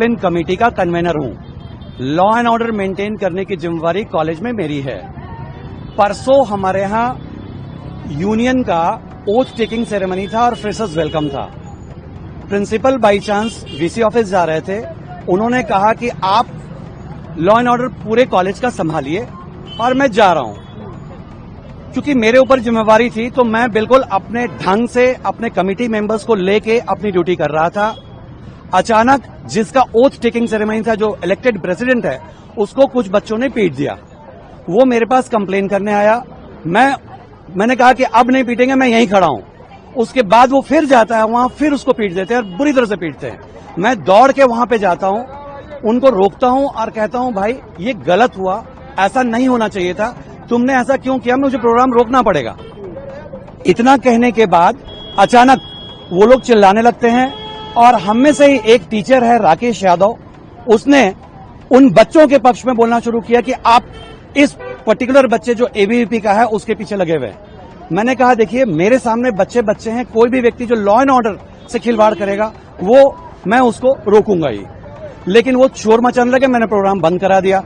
Discipline committee का convener हूं। Law and order maintain करने की जिम्मेवारी कॉलेज में मेरी है। परसों हमारे यहां यूनियन का ओथ टेकिंग सेरेमनी था और फ्रेशर्स वेलकम था। Principal by chance VC office जा रहे थे, उन्होंने कहा कि आप लॉ एंड ऑर्डर पूरे कॉलेज का संभालिए और मैं जा रहा हूं। क्योंकि मेरे ऊपर जिम्मेवारी थी तो मैं बिल्कुल अपने ढंग से अपने कमेटी मेंबर्स को लेके अपनी ड्यूटी कर रहा था। अचानक जिसका ओथ टेकिंग सेरेमनी था, जो इलेक्टेड प्रेसिडेंट है, उसको कुछ बच्चों ने पीट दिया। वो मेरे पास कंप्लेन करने आया। मैंने कहा कि अब नहीं पीटेंगे, मैं यहीं खड़ा हूं। उसके बाद वो फिर जाता है वहां, फिर उसको पीट देते हैं और बुरी तरह से पीटते हैं। मैं दौड़ के वहां पे जाता हूं, उनको रोकता हूं और कहता हूं भाई ये गलत हुआ, ऐसा नहीं होना चाहिए था, तुमने ऐसा क्यों किया, मुझे प्रोग्राम रोकना पड़ेगा। इतना कहने के बाद अचानक वो लोग चिल्लाने लगते हैं और हम में से ही एक टीचर है राकेश यादव, उसने उन बच्चों के पक्ष में बोलना शुरू किया कि आप इस पर्टिकुलर बच्चे जो एबीवीपी का है उसके पीछे लगे हुए हैं। मैंने कहा देखिए मेरे सामने बच्चे हैं, कोई भी व्यक्ति जो लॉ एंड ऑर्डर से खिलवाड़ करेगा वो मैं उसको रोकूंगा ही। लेकिन वो शोर मचाने लगे, मैंने प्रोग्राम बंद करा दिया।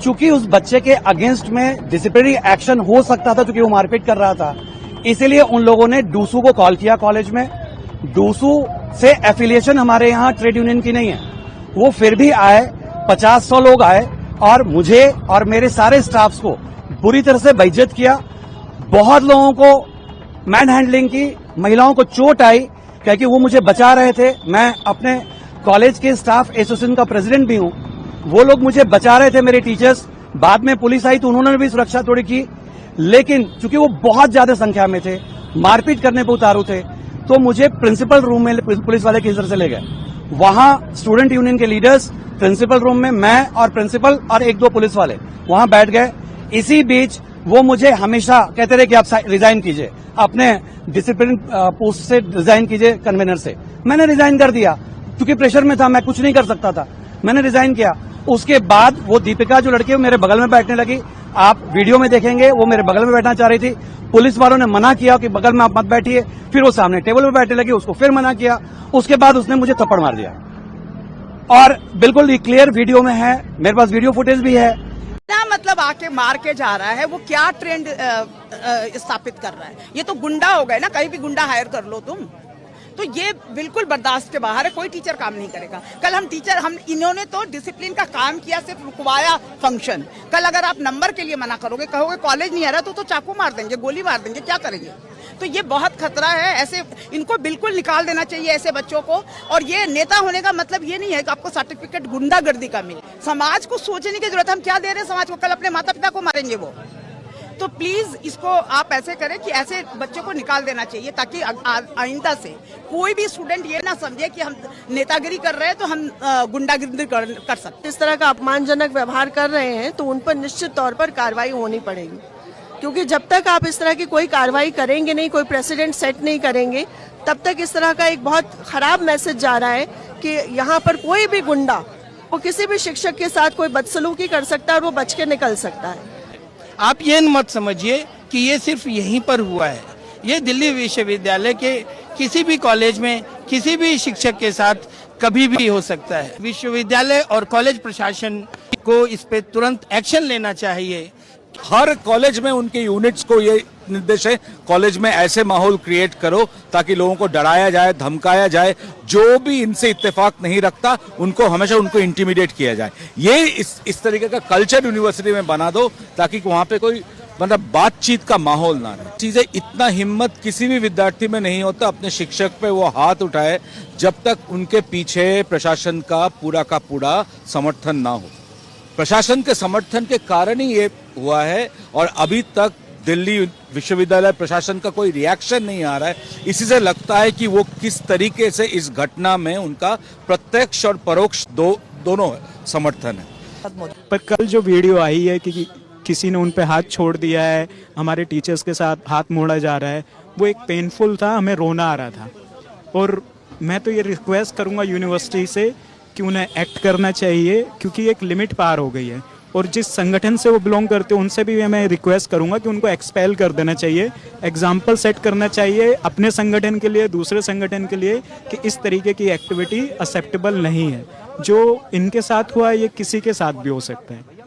चूंकि उस बच्चे के अगेंस्ट में डिसिप्लिनरी एक्शन हो सकता था, क्योंकि वो मारपीट कर रहा था, इसीलिए उन लोगों ने डूसू को कॉल किया कॉलेज में। डूसू से एफिलिएशन हमारे यहाँ ट्रेड यूनियन की नहीं है। वो फिर भी आए, 50-100 लोग आए और मुझे और मेरे सारे स्टाफ्स को बुरी तरह से बेइज्जत किया। बहुत लोगों को मैन हैंडलिंग की, महिलाओं को चोट आई क्योंकि वो मुझे बचा रहे थे। मैं अपने कॉलेज के स्टाफ एसोसिएशन का प्रेसिडेंट भी हूं। वो लोग मुझे बचा रहे थे, मेरे टीचर्स। बाद में पुलिस आई तो उन्होंने भी सुरक्षा थोड़ी की, लेकिन चूंकि वो बहुत ज्यादा संख्या में थे, मारपीट करने पर उतारू थे, तो मुझे प्रिंसिपल रूम में पुलिस वाले किस तरह से ले गए। वहां स्टूडेंट यूनियन के लीडर्स प्रिंसिपल रूम में, मैं और प्रिंसिपल और 1-2 पुलिस वाले वहां बैठ गए। इसी बीच वो मुझे हमेशा कहते रहे कि आप रिजाइन कीजिए, अपने डिसिप्लिन पोस्ट से रिजाइन कीजिए, कन्वेनर से। मैंने रिजाइन कर दिया क्योंकि प्रेशर में था, मैं कुछ नहीं कर सकता था, मैंने रिजाइन किया। उसके बाद वो दीपिका जो लड़की है मेरे बगल में बैठने लगी। आप वीडियो में देखेंगे, वो मेरे बगल में बैठना चाह रही थी। पुलिस वालों ने मना किया कि बगल में आप मत बैठिए। फिर वो सामने टेबल में बैठने लगी, उसको फिर मना किया। उसके बाद उसने मुझे थप्पड़ मार दिया और बिल्कुल ये क्लियर वीडियो में है, मेरे पास वीडियो फुटेज भी है। क्या मतलब आके मार के जा रहा है, वो क्या ट्रेंड स्थापित कर रहा है? ये तो गुंडा हो गए ना, कहीं भी गुंडा हायर कर लो तुम। तो ये बिल्कुल बर्दाश्त के बाहर है, कोई टीचर काम नहीं करेगा। कल इन्होंने तो डिसिप्लिन का काम किया, सिर्फ रुकवाया फंक्शन। कल अगर आप नंबर के लिए मना करोगे, कहोगे कॉलेज नहीं आ रहा, तो चाकू मार देंगे, गोली मार देंगे, क्या करेंगे? तो ये बहुत खतरा है। ऐसे इनको बिल्कुल निकाल देना चाहिए, ऐसे बच्चों को। और ये नेता होने का मतलब ये नहीं है कि आपको सर्टिफिकेट गुंडागर्दी का मिले। समाज को सोचने की जरूरत है, हम क्या दे रहे हैं समाज को? कल अपने माता पिता को मारेंगे वो। तो प्लीज इसको आप ऐसे करें कि ऐसे बच्चों को निकाल देना चाहिए, ताकि आइंदा से कोई भी स्टूडेंट ये ना समझे कि हम नेतागिरी कर रहे हैं तो हम गुंडागिरी कर सकते। इस तरह का अपमानजनक व्यवहार कर रहे हैं तो उन पर निश्चित तौर पर कार्रवाई होनी पड़ेगी, क्योंकि जब तक आप इस तरह की कोई कार्रवाई करेंगे नहीं, कोई प्रेसिडेंट सेट नहीं करेंगे, तब तक इस तरह का एक बहुत खराब मैसेज जा रहा है कि यहाँ पर कोई भी गुंडा वो किसी भी शिक्षक के साथ कोई बदसलूकी कर सकता है और वो बच के निकल सकता है। आप ये मत समझिए कि ये सिर्फ यहीं पर हुआ है। ये दिल्ली विश्वविद्यालय के किसी भी कॉलेज में किसी भी शिक्षक के साथ कभी भी हो सकता है। विश्वविद्यालय और कॉलेज प्रशासन को इस पे तुरंत एक्शन लेना चाहिए। हर कॉलेज में उनके यूनिट्स को ये निर्देश है, कॉलेज में ऐसे माहौल क्रिएट करो ताकि लोगों को डराया जाए, धमकाया जाए। जो भी इनसे इत्तेफाक नहीं रखता उनको हमेशा इंटिमिडेट किया जाए। ये इस तरीके का कल्चर यूनिवर्सिटी में बना दो ताकि वहां पे कोई मतलब बातचीत का माहौल ना रहे। चीजें इतना हिम्मत किसी भी विद्यार्थी में नहीं होता अपने शिक्षक पे वो हाथ उठाए जब तक उनके पीछे प्रशासन का पूरा समर्थन ना हो। प्रशासन के समर्थन के कारण ही ये हुआ है और अभी तक दिल्ली विश्वविद्यालय प्रशासन का कोई रिएक्शन नहीं आ रहा है। इसी से लगता है कि वो किस तरीके से इस घटना में उनका प्रत्यक्ष और परोक्ष दोनों समर्थन है। पर कल जो वीडियो आई है कि किसी ने उन पे हाथ छोड़ दिया है, हमारे टीचर्स के साथ हाथ मोड़ा जा रहा है, वो एक पेनफुल था, हमें रोना आ रहा था। और मैं तो ये रिक्वेस्ट करूंगा यूनिवर्सिटी से कि उन्हें एक्ट करना चाहिए, क्योंकि एक लिमिट पार हो गई है। और जिस संगठन से वो बिलोंग करते हैं उनसे भी मैं रिक्वेस्ट करूंगा कि उनको एक्सपेल कर देना चाहिए, एग्जाम्पल सेट करना चाहिए अपने संगठन के लिए, दूसरे संगठन के लिए, कि इस तरीके की एक्टिविटी एक्सेप्टेबल नहीं है। जो इनके साथ हुआ ये किसी के साथ भी हो सकता है।